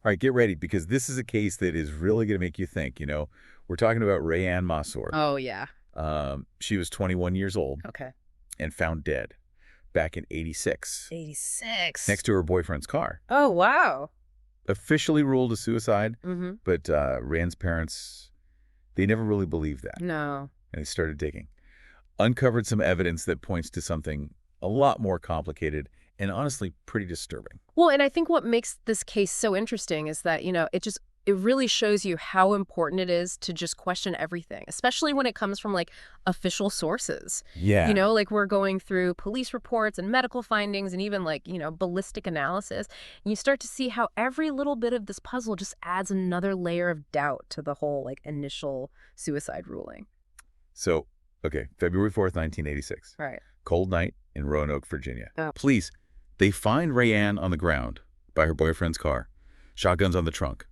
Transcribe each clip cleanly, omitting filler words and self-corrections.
All right, get ready, because this is a case that is really going to make you think. We're talking about Rayanne Massour. Oh, yeah. She was 21 years old Okay. and found dead back in 86 next 86. to her boyfriend's car. Oh, wow. Officially ruled a suicide, Mm-hmm. but Rand's parents, they never really believed that. No. And they started digging. Uncovered some evidence that points to something a lot more complicated and honestly pretty disturbing. Well, and I think what makes this case so interesting is that, it really shows you how important it is to just question everything, especially when it comes from like official sources. Yeah. Like we're going through police reports and medical findings and even like, ballistic analysis. And you start to see how every little bit of this puzzle just adds another layer of doubt to the whole like initial suicide ruling. So, okay, February 4th, 1986. Right. Cold night in Roanoke, Virginia. Oh. Police, they find Rayanne on the ground by her boyfriend's car. Shotguns on the trunk.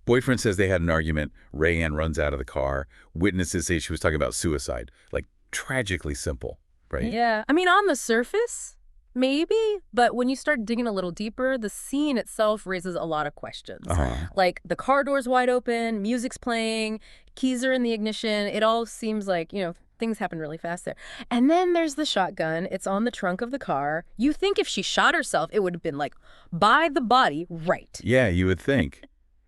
Boyfriend says they had an argument. Rayanne runs out of the car. Witnesses say she was talking about suicide. Like, tragically simple, right? Yeah. I mean, on the surface, maybe, but when you start digging a little deeper, the scene itself raises a lot of questions. Uh-huh. Like the car door's wide open, music's playing, keys are in the ignition. It all seems like, things happen really fast there. And then there's the shotgun. It's on the trunk of the car. You think if she shot herself, it would have been like by the body, right? Yeah, you would think.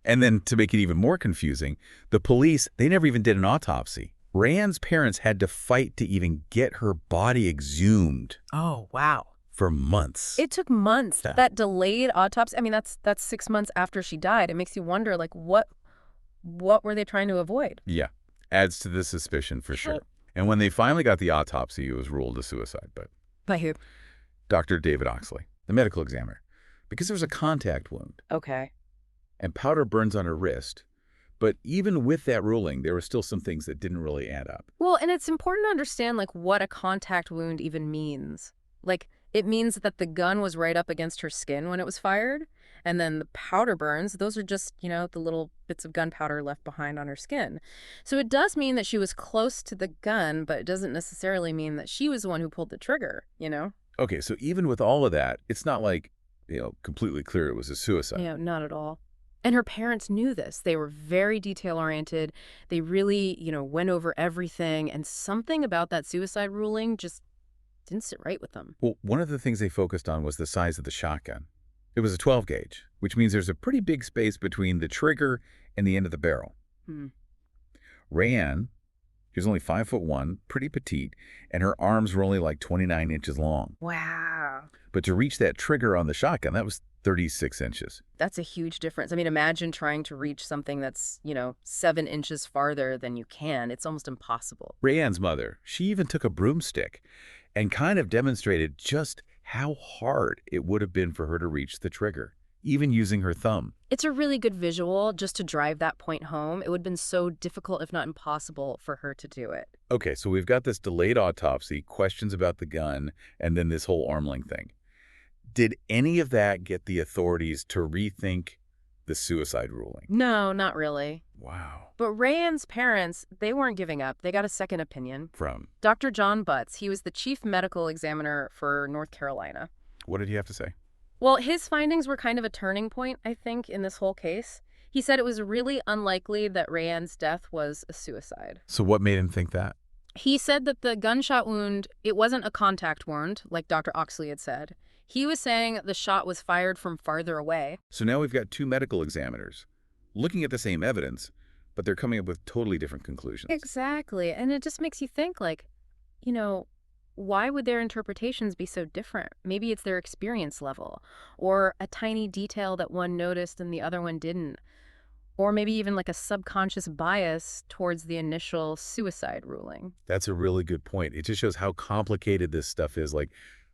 And then to make it even more confusing, the police, they never even did an autopsy. Rayanne's parents had to fight to even get her body exhumed Oh, wow. for months. It took months. Yeah. That delayed autopsy, I mean, that's 6 months after she died. It makes you wonder, like, what were they trying to avoid? Yeah, adds to the suspicion for sure. And when they finally got the autopsy, it was ruled a suicide. But By who? Dr. David Oxley, the medical examiner, because there was a contact wound Okay. and powder burns on her wrist. But even with that ruling, there were still some things that didn't really add up. Well, and it's important to understand, like, what a contact wound even means. Like, it means that the gun was right up against her skin when it was fired. And then the powder burns, those are just, the little bits of gunpowder left behind on her skin. So it does mean that she was close to the gun, but it doesn't necessarily mean that she was the one who pulled the trigger. Okay, so even with all of that, it's not like, completely clear it was a suicide. Yeah, not at all. And her parents knew this. They were very detail-oriented. They really, went over everything. And something about that suicide ruling just didn't sit right with them. Well, one of the things they focused on was the size of the shotgun. It was a 12 gauge, which means there's a pretty big space between the trigger and the end of the barrel. Rayanne, she was only 5'1", pretty petite, and her arms were only like 29 inches long. Wow. But to reach that trigger on the shotgun, that was 36 inches. That's a huge difference. I mean, imagine trying to reach something that's, 7 inches farther than you can. It's almost impossible. Rayanne's mother, she even took a broomstick and kind of demonstrated just how hard it would have been for her to reach the trigger, even using her thumb. It's a really good visual just to drive that point home. It would have been so difficult, if not impossible, for her to do it. Okay, so we've got this delayed autopsy, questions about the gun, and then this whole arm length thing. Did any of that get the authorities to rethink the suicide ruling? No, not really. Wow. But Rayanne's parents, they weren't giving up. They got a second opinion. From? Dr. John Butts, he was the chief medical examiner for North Carolina. What did he have to say? Well, his findings were kind of a turning point, I think, in this whole case. He said it was really unlikely that Rayanne's death was a suicide. So what made him think that? He said that the gunshot wound, it wasn't a contact wound, like Dr. Oxley had said. He was saying the shot was fired from farther away. So now we've got two medical examiners looking at the same evidence, but they're coming up with totally different conclusions. Exactly. And it just makes you think, like, why would their interpretations be so different? Maybe it's their experience level, or a tiny detail that one noticed and the other one didn't. Or maybe even like a subconscious bias towards the initial suicide ruling. That's a really good point. It just shows how complicated this stuff is, like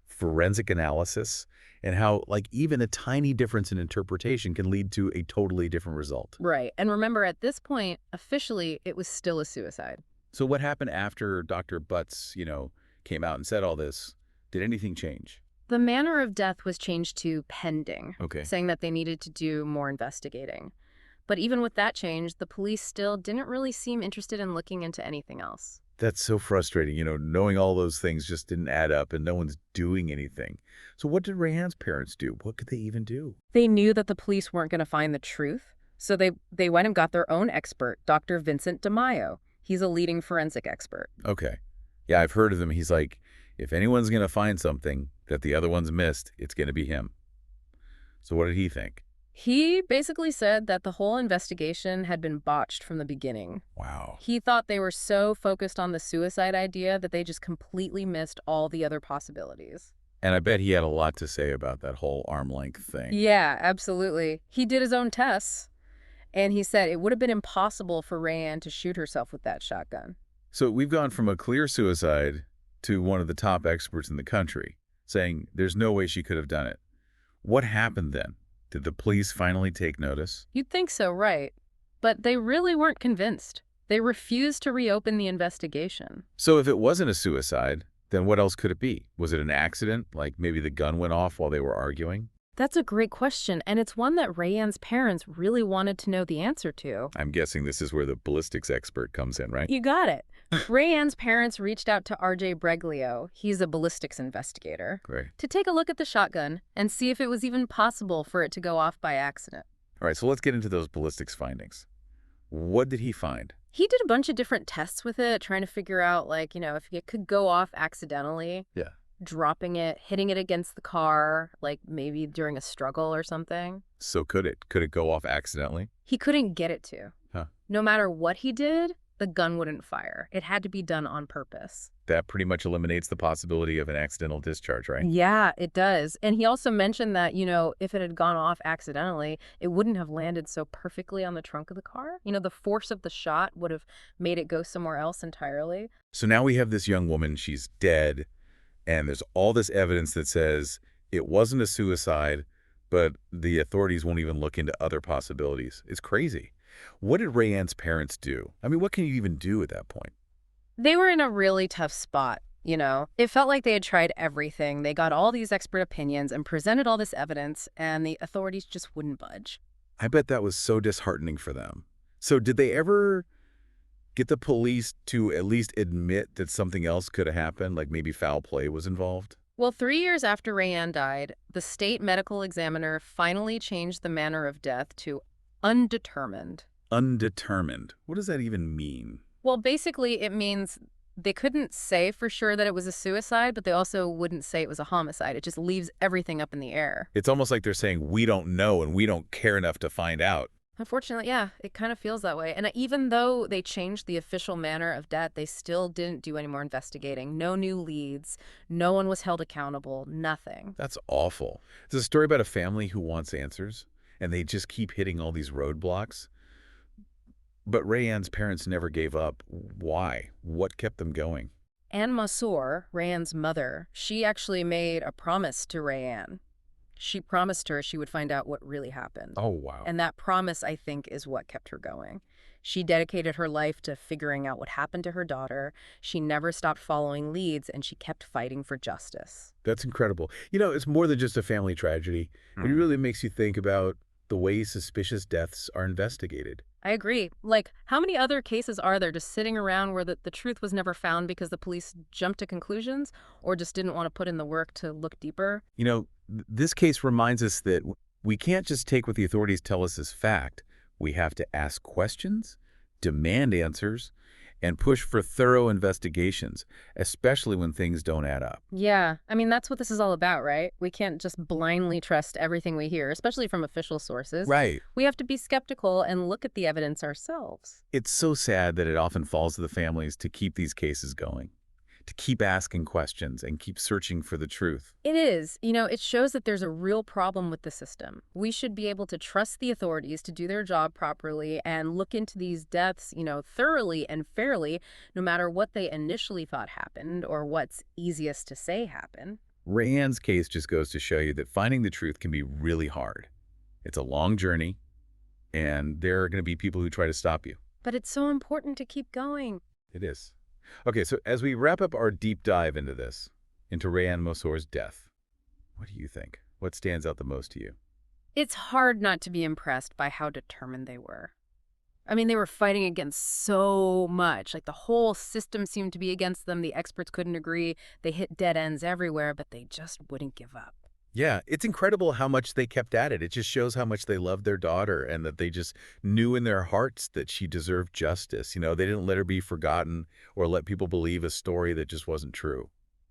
forensic analysis, and how like even a tiny difference in interpretation can lead to a totally different result. Right. And remember, at this point, officially, it was still a suicide. So what happened after Dr. Butts, came out and said all this? Did anything change? The manner of death was changed to pending, Okay. saying that they needed to do more investigating. But even with that change, the police still didn't really seem interested in looking into anything else. That's so frustrating, knowing all those things just didn't add up and no one's doing anything. So what did Rayanne's parents do? What could they even do? They knew that the police weren't going to find the truth, so they went and got their own expert, Dr. Vincent DeMaio. He's a leading forensic expert. Okay. Yeah, I've heard of him. He's like, if anyone's going to find something that the other ones missed, it's going to be him. So what did he think? He basically said that the whole investigation had been botched from the beginning. Wow. He thought they were so focused on the suicide idea that they just completely missed all the other possibilities. And I bet he had a lot to say about that whole arm length thing. Yeah, absolutely. He did his own tests, and he said it would have been impossible for Rayanne to shoot herself with that shotgun. So we've gone from a clear suicide to one of the top experts in the country saying there's no way she could have done it. What happened then? Did the police finally take notice? You'd think so, right? But they really weren't convinced. They refused to reopen the investigation. So if it wasn't a suicide, then what else could it be? Was it an accident? Like maybe the gun went off while they were arguing? That's a great question, and it's one that Rayanne's parents really wanted to know the answer to. I'm guessing this is where the ballistics expert comes in, right? You got it. Rayanne's parents reached out to R.J. Breglio, he's a ballistics investigator, Great. to take a look at the shotgun and see if it was even possible for it to go off by accident. All right, so let's get into those ballistics findings. What did he find? He did a bunch of different tests with it, trying to figure out, if it could go off accidentally. Yeah. Dropping it, hitting it against the car, like maybe during a struggle or something. So could it? Could it go off accidentally? He couldn't get it to. Huh. No matter what he did, the gun wouldn't fire. It had to be done on purpose. That pretty much eliminates the possibility of an accidental discharge, right? Yeah, it does. And he also mentioned that, if it had gone off accidentally, it wouldn't have landed so perfectly on the trunk of the car. The force of the shot would have made it go somewhere else entirely. So now we have this young woman, she's dead, and there's all this evidence that says it wasn't a suicide, but the authorities won't even look into other possibilities. It's crazy. What did Rayanne's parents do? I mean, what can you even do at that point? They were in a really tough spot, It felt like they had tried everything. They got all these expert opinions and presented all this evidence, and the authorities just wouldn't budge. I bet that was so disheartening for them. So did they ever get the police to at least admit that something else could have happened, like maybe foul play was involved? Well, 3 years after Rayanne died, the state medical examiner finally changed the manner of death to undetermined. Undetermined. What does that even mean? Well, basically, it means they couldn't say for sure that it was a suicide, but they also wouldn't say it was a homicide. It just leaves everything up in the air. It's almost like they're saying, we don't know and we don't care enough to find out. Unfortunately, yeah, it kind of feels that way. And even though they changed the official manner of death, they still didn't do any more investigating. No new leads. No one was held accountable. Nothing. That's awful. There's a story about a family who wants answers, and they just keep hitting all these roadblocks. But Rayanne's parents never gave up. Why? What kept them going? Anne Masur, Rayanne's mother, she actually made a promise to Rayanne. She promised her she would find out what really happened. Oh, wow. And that promise, I think, is what kept her going. She dedicated her life to figuring out what happened to her daughter. She never stopped following leads, and she kept fighting for justice. That's incredible. It's more than just a family tragedy. It really makes you think about the way suspicious deaths are investigated. I agree. How many other cases are there just sitting around where the truth was never found because the police jumped to conclusions or just didn't want to put in the work to look deeper? This case reminds us that we can't just take what the authorities tell us as fact. We have to ask questions, demand answers, and push for thorough investigations, especially when things don't add up. Yeah, that's what this is all about, right? We can't just blindly trust everything we hear, especially from official sources. Right. We have to be skeptical and look at the evidence ourselves. It's so sad that it often falls to the families to keep these cases going, to keep asking questions and keep searching for the truth. It is. It shows that there's a real problem with the system. We should be able to trust the authorities to do their job properly and look into these deaths, thoroughly and fairly, no matter what they initially thought happened or what's easiest to say happened. Rayanne's case just goes to show you that finding the truth can be really hard. It's a long journey, and there are going to be people who try to stop you. But it's so important to keep going. It is. Okay, so as we wrap up our deep dive into this, into Rayanne Masur's death, what do you think? What stands out the most to you? It's hard not to be impressed by how determined they were. I mean, they were fighting against so much. Like the whole system seemed to be against them. The experts couldn't agree. They hit dead ends everywhere, but they just wouldn't give up. Yeah, it's incredible how much they kept at it. It just shows how much they loved their daughter and that they just knew in their hearts that she deserved justice. They didn't let her be forgotten or let people believe a story that just wasn't true.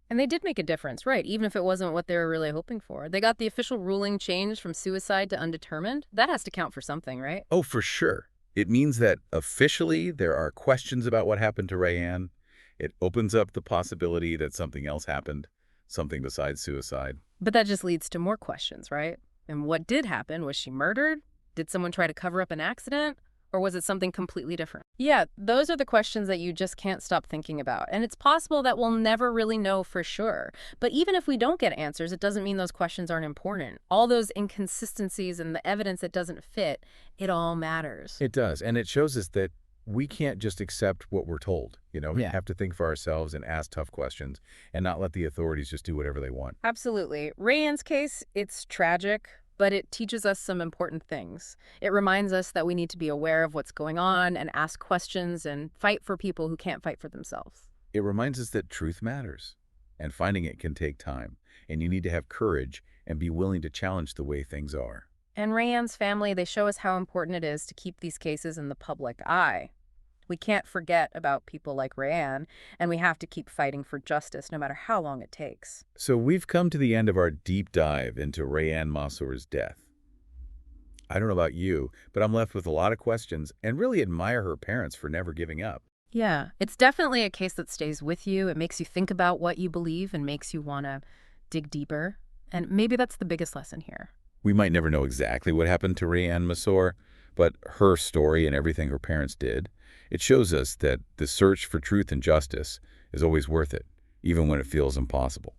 And they did make a difference, right? Even if it wasn't what they were really hoping for. They got the official ruling changed from suicide to undetermined. That has to count for something, right? Oh, for sure. It means that officially there are questions about what happened to Rayanne. It opens up the possibility that something else happened, something besides suicide. But that just leads to more questions, right? And what did happen? Was she murdered? Did someone try to cover up an accident? Or was it something completely different? Yeah, those are the questions that you just can't stop thinking about. And it's possible that we'll never really know for sure. But even if we don't get answers, it doesn't mean those questions aren't important. All those inconsistencies and the evidence that doesn't fit, it all matters. It does, and it shows us that we can't just accept what we're told. We Yeah. have to think for ourselves and ask tough questions and not let the authorities just do whatever they want. Absolutely. Rayanne's case, it's tragic, but it teaches us some important things. It reminds us that we need to be aware of what's going on and ask questions and fight for people who can't fight for themselves. It reminds us that truth matters, and finding it can take time, and you need to have courage and be willing to challenge the way things are. And Rayanne's family, they show us how important it is to keep these cases in the public eye. We can't forget about people like Rayanne, and we have to keep fighting for justice no matter how long it takes. So we've come to the end of our deep dive into Rayanne Massor's death. I don't know about you, but I'm left with a lot of questions and really admire her parents for never giving up. Yeah, it's definitely a case that stays with you. It makes you think about what you believe and makes you want to dig deeper. And maybe that's the biggest lesson here. We might never know exactly what happened to Rayanne Massor, but her story and everything her parents did, it shows us that the search for truth and justice is always worth it, even when it feels impossible.